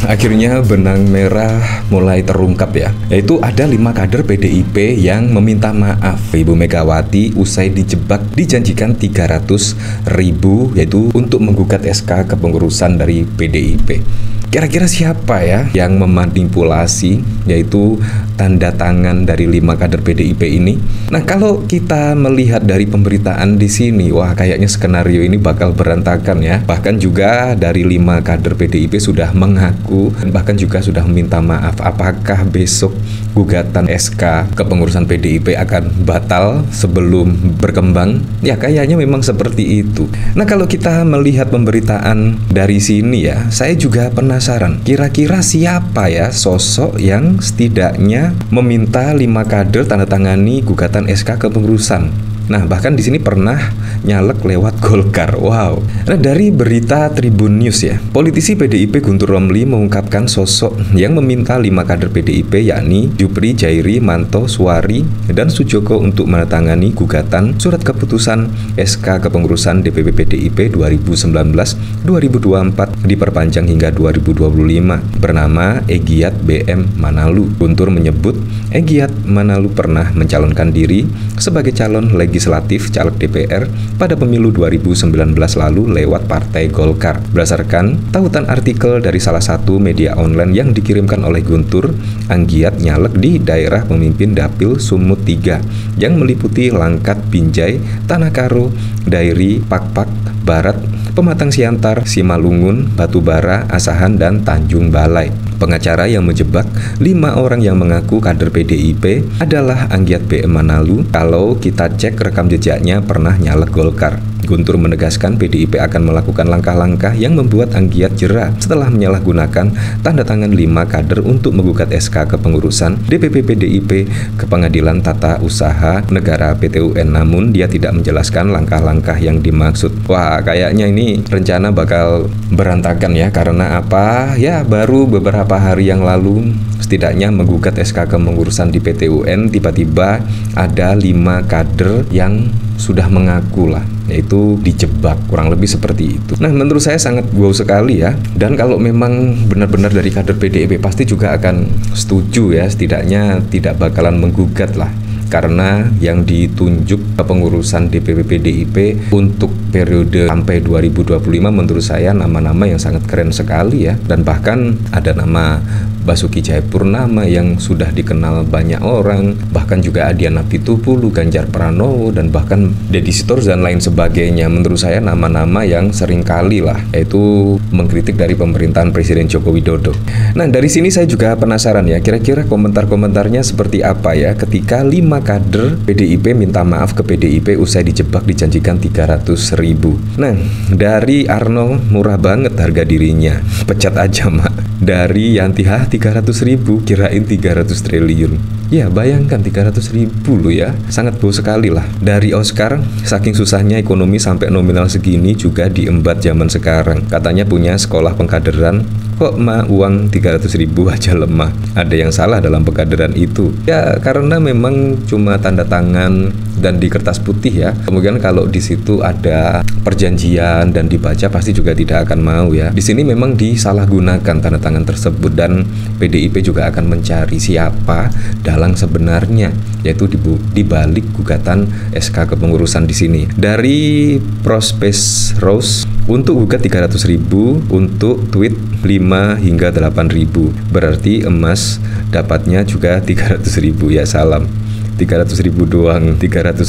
Akhirnya benang merah mulai terungkap ya. Yaitu ada 5 kader PDIP yang meminta maaf Ibu Megawati usai dijebak dijanjikan 300.000 yaitu untuk menggugat SK kepengurusan dari PDIP. Kira-kira siapa ya yang memanipulasi yaitu tanda tangan dari 5 kader PDIP ini? Nah, kalau kita melihat dari pemberitaan di sini, wah kayaknya skenario ini bakal berantakan ya. Bahkan juga dari 5 kader PDIP sudah mengaku, bahkan juga sudah meminta maaf. Apakah besok gugatan SK kepengurusan PDIP akan batal sebelum berkembang? Ya kayaknya memang seperti itu. Nah, kalau kita melihat pemberitaan dari sini ya, saya juga penasaran, kira-kira siapa ya sosok yang setidaknya meminta 5 kader tanda tangani gugatan SK kepengurusan. Nah, bahkan di sini pernah nyalek lewat Golkar. Wow. Nah, dari berita Tribun News ya, politisi PDIP Guntur Romli mengungkapkan sosok yang meminta 5 kader PDIP yakni Jupri, Jairi, Manto, Suwari, dan Sujoko untuk menandatangani gugatan surat keputusan SK kepengurusan DPP PDIP 2019-2024 diperpanjang hingga 2025 bernama Egiyat BM Manalu. Guntur menyebut Egiyat Manalu pernah mencalonkan diri sebagai calon legislatif caleg DPR pada pemilu 2019 lalu lewat Partai Golkar. Berdasarkan tautan artikel dari salah satu media online yang dikirimkan oleh Guntur, Anggiat nyalek di daerah pemimpin Dapil Sumut 3 yang meliputi Langkat, Binjai, Tanah Karo, Dairi, Pakpak, Barat, Pematang Siantar, Simalungun, Batubara, Asahan, dan Tanjung Balai. Pengacara yang menjebak 5 orang yang mengaku kader PDIP adalah Anggiat BM Manalu. Kalau kita cek rekam jejaknya pernah nyalek Golkar. Guntur menegaskan PDIP akan melakukan langkah-langkah yang membuat Anggiat jera setelah menyalahgunakan tanda tangan 5 kader untuk menggugat SK kepengurusan DPP PDIP ke Pengadilan Tata Usaha Negara PT-UN, namun dia tidak menjelaskan langkah-langkah yang dimaksud. Wah, kayaknya ini rencana bakal berantakan ya, karena apa? Ya, baru beberapa hari yang lalu setidaknya menggugat SK kepengurusan di PT-UN, tiba-tiba ada 5 kader yang sudah mengaku lah, yaitu dijebak, kurang lebih seperti itu. Nah, menurut saya sangat wow sekali ya. Dan kalau memang benar-benar dari kader PDIP pasti juga akan setuju ya, setidaknya tidak bakalan menggugat lah. Karena yang ditunjuk kepengurusan DPP PDIP untuk periode sampai 2025 menurut saya nama-nama yang sangat keren sekali ya. Dan bahkan ada nama Basuki Cahayapurnama yang sudah dikenal banyak orang, bahkan juga Adiana Pitupulu, Ganjar Pranowo, dan bahkan Deddy Sitorus dan lain sebagainya. Menurut saya nama-nama yang seringkali lah yaitu mengkritik dari pemerintahan Presiden Joko Widodo. Nah, dari sini saya juga penasaran ya, kira-kira komentar-komentarnya seperti apa ya ketika 5 kader PDIP minta maaf ke PDIP usai dijebak dijanjikan 300.000. Nah, dari Arno murah banget harga dirinya, pecat aja mak. Dari Yanti 300.000 kirain 300 triliun. Ya bayangkan 300.000 loh ya, sangat bau sekali lah. Dari Oscar, saking susahnya ekonomi sampai nominal segini juga diembat zaman sekarang. Katanya punya sekolah pengkaderan, kok uang 300.000 aja lemah. Ada yang salah dalam pengkaderan itu? Ya karena memang cuma tanda tangan dan di kertas putih ya. Kemudian kalau di situ ada perjanjian dan dibaca pasti juga tidak akan mau ya. Di sini memang disalahgunakan tanda tangan tersebut dan PDIP juga akan mencari siapa dalang sebenarnya, yaitu di balik gugatan SK kepengurusan di sini. Dari Prospes Rose untuk gugat 300.000, untuk tweet 5 hingga 8.000. Berarti emas dapatnya juga 300.000 ya, salam. 300.000 doang. 300.000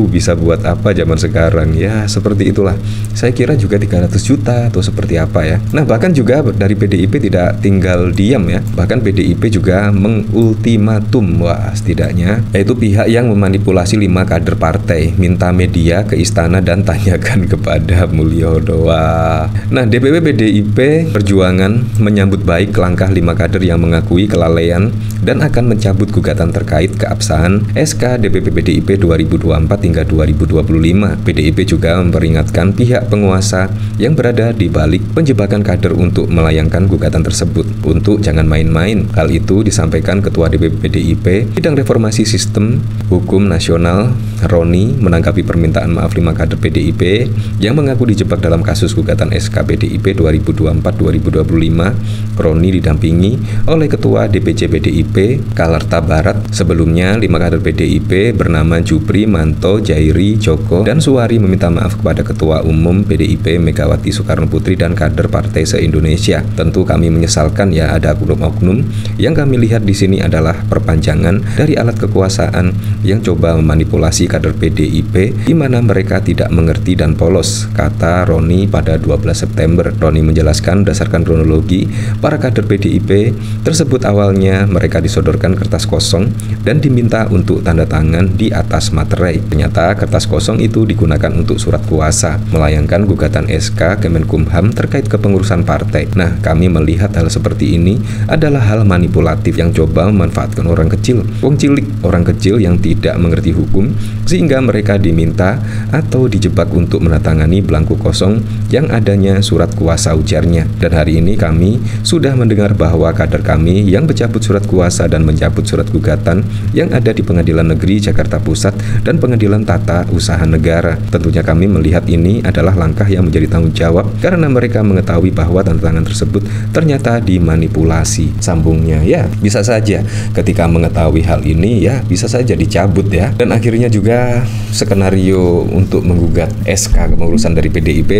bisa buat apa zaman sekarang? Ya seperti itulah. Saya kira juga 300 juta atau seperti apa ya. Nah, bahkan juga dari PDIP tidak tinggal diam ya. Bahkan PDIP juga mengultimatum, wah setidaknya yaitu pihak yang memanipulasi 5 kader partai minta media ke istana dan tanyakan kepada Mulyono. Wah. Nah, DPP PDIP Perjuangan menyambut baik langkah 5 kader yang mengakui kelalaian dan akan mencabut gugatan terkait keabsahan SK DPP PDIP 2024 hingga 2025. PDIP juga memperingatkan pihak penguasa yang berada di balik penjebakan kader untuk melayangkan gugatan tersebut untuk jangan main-main. Hal itu disampaikan Ketua DPP PDIP Bidang Reformasi Sistem Hukum Nasional Roni menanggapi permintaan maaf 5 kader PDIP yang mengaku dijebak dalam kasus gugatan SK PDIP 2024-2025. Roni didampingi oleh Ketua DPC PDIP Kalarta Barat. Sebelumnya 5 kader PDIP bernama Jupri, Manto, Jairi, Joko, dan Suwari meminta maaf kepada Ketua Umum PDIP Megawati Soekarno Putri dan kader partai se-Indonesia. Tentu kami menyesalkan ya ada oknum-oknum yang kami lihat di sini adalah perpanjangan dari alat kekuasaan yang coba memanipulasi kader PDIP di mana mereka tidak mengerti dan polos, kata Roni pada 12 September. Roni menjelaskan berdasarkan kronologi para kader PDIP tersebut awalnya mereka disodorkan kertas kosong dan diminta untuk tanda tangan di atas materai. Ternyata kertas kosong itu digunakan untuk surat kuasa melayangkan gugatan SK Kemenkumham terkait kepengurusan partai. Nah, kami melihat hal seperti ini adalah hal manipulatif yang coba memanfaatkan orang kecil, wong cilik, orang kecil yang tidak mengerti hukum sehingga mereka diminta atau dijebak untuk menandatangani belangku kosong yang adanya surat kuasa, ujarnya. Dan hari ini kami sudah mendengar bahwa kader kami yang mencabut surat kuasa dan mencabut surat gugatan yang ada di Pengadilan Negeri Jakarta Pusat dan Pengadilan Tata Usaha Negara. Tentunya kami melihat ini adalah langkah yang menjadi tanggung jawab karena mereka mengetahui bahwa tanda tangan tersebut ternyata dimanipulasi. Sambungnya, ya bisa saja ketika mengetahui hal ini ya bisa saja dicabut ya. Dan akhirnya juga skenario untuk menggugat SK kepengurusan dari PDIP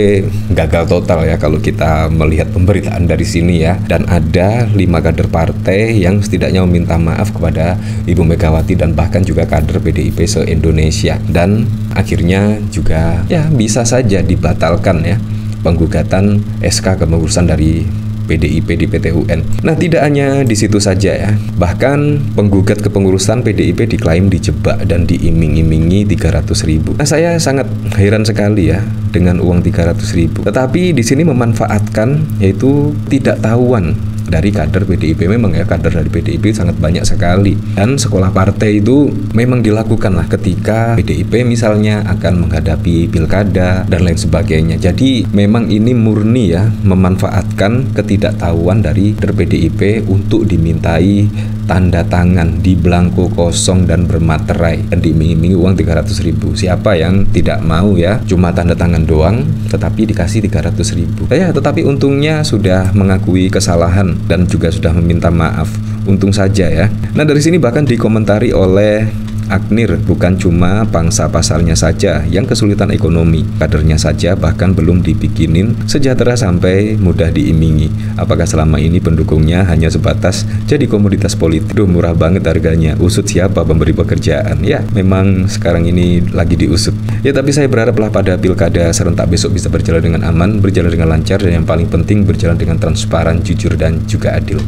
gagal total ya kalau kita melihat pemberitaan dari sini ya. Dan ada 5 kader partai yang setidaknya meminta maaf kepada Ibu Megawati dan bahkan juga kader PDIP se-Indonesia. Dan akhirnya juga ya bisa saja dibatalkan ya penggugatan SK kepengurusan dari PDIP di PT UN. Nah, tidak hanya di situ saja ya. Bahkan penggugat kepengurusan PDIP diklaim dijebak dan diiming-imingi 300.000. Nah, saya sangat heran sekali ya dengan uang 300.000. Tetapi di sini memanfaatkan yaitu tidak tahuan dari kader PDIP. Memang ya kader dari PDIP sangat banyak sekali. Dan sekolah partai itu memang dilakukan lah ketika PDIP misalnya akan menghadapi pilkada dan lain sebagainya. Jadi memang ini murni ya memanfaatkan ketidaktahuan dari kader PDIP untuk dimintai tanda tangan di belangko kosong dan bermaterai dan diiming-imingi uang 300.000. Siapa yang tidak mau ya cuma tanda tangan doang tetapi dikasih 300.000. Tetapi untungnya sudah mengakui kesalahan dan juga sudah meminta maaf. Untung saja ya. Nah, dari sini bahkan dikomentari oleh Agnir, bukan cuma pangsa pasarnya saja yang kesulitan ekonomi, kadernya saja bahkan belum dibikinin sejahtera sampai mudah diimingi. Apakah selama ini pendukungnya hanya sebatas jadi komoditas politik? Duh, murah banget harganya. Usut siapa pemberi pekerjaan? Ya, memang sekarang ini lagi diusut. Ya, tapi saya berharaplah pada pilkada serentak besok bisa berjalan dengan aman, berjalan dengan lancar, dan yang paling penting berjalan dengan transparan, jujur, dan juga adil.